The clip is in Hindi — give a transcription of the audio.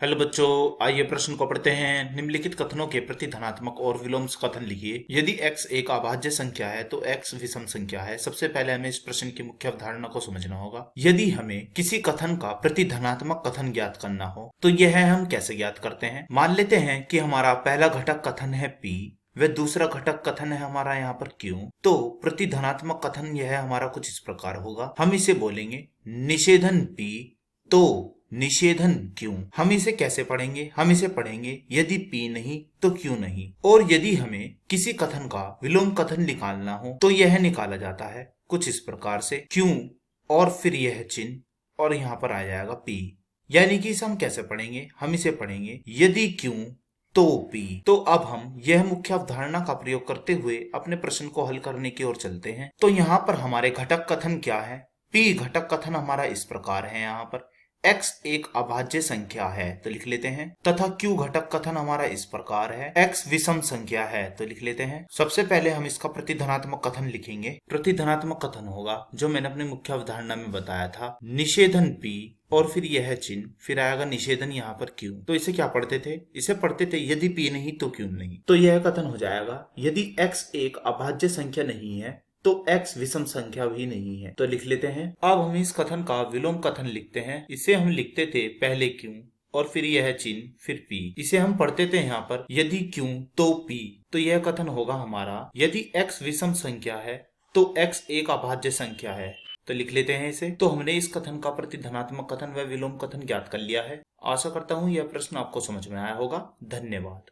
हेलो बच्चों, आइए प्रश्न को पढ़ते हैं। निम्नलिखित कथनों के प्रति धनात्मक और विलोम कथन लिखिए। यदि x एक अभाज्य संख्या है तो x विषम संख्या है। सबसे पहले हमें इस प्रश्न की मुख्य अवधारणा को समझना होगा। यदि हमें किसी कथन का प्रति धनात्मक कथन ज्ञात करना हो तो यह हम कैसे ज्ञात करते हैं। मान लेते हैं कि हमारा पहला घटक कथन है p व दूसरा घटक कथन है हमारा यहाँ पर q। तो प्रति धनात्मक कथन यह हमारा कुछ इस प्रकार होगा। हम इसे बोलेंगे निषेधन p तो निषेधन क्यों। हम इसे कैसे पढ़ेंगे? हम इसे पढ़ेंगे यदि p नहीं तो क्यों नहीं। और यदि हमें किसी कथन का विलोम कथन निकालना हो तो यह निकाला जाता है कुछ इस प्रकार से, क्यों और फिर यह चिन्ह और यहाँ पर आ जाएगा p। यानी कि इसे हम कैसे पढ़ेंगे? हम इसे पढ़ेंगे यदि क्यों तो p। तो अब हम यह मुख्य अवधारणा का प्रयोग करते हुए अपने प्रश्न को हल करने की ओर चलते हैं। तो यहाँ पर हमारे घटक कथन क्या है? p घटक कथन हमारा इस प्रकार है। यहाँ पर x एक अभाज्य संख्या है तो लिख लेते हैं, तथा q घटक कथन हमारा इस प्रकार है, x विषम संख्या है तो लिख लेते हैं। सबसे पहले हम इसका प्रतिधनात्मक कथन लिखेंगे। प्रतिधनात्मक कथन होगा जो मैंने अपने मुख्य अवधारणा में बताया था, निषेधन p और फिर यह चिन्ह, फिर आएगा निषेधन यहाँ पर q। तो इसे क्या पढ़ते थे? इसे पढ़ते थे यदि p नहीं तो q नहीं। तो यह कथन हो जाएगा यदि x एक अभाज्य संख्या नहीं है तो x विषम संख्या भी नहीं है तो लिख लेते हैं। अब हम इस कथन का विलोम कथन लिखते हैं। इसे हम लिखते थे पहले क्यों और फिर यह चिन्ह फिर p। इसे हम पढ़ते थे यहाँ पर यदि क्यों तो p। तो यह कथन होगा हमारा यदि x विषम संख्या है तो x एक अभाज्य संख्या है तो लिख लेते हैं इसे। तो हमने इस कथन का प्रति धनात्मक कथन व विलोम कथन ज्ञात कर लिया है। आशा करता हूँ यह प्रश्न आपको समझ में आया होगा। धन्यवाद।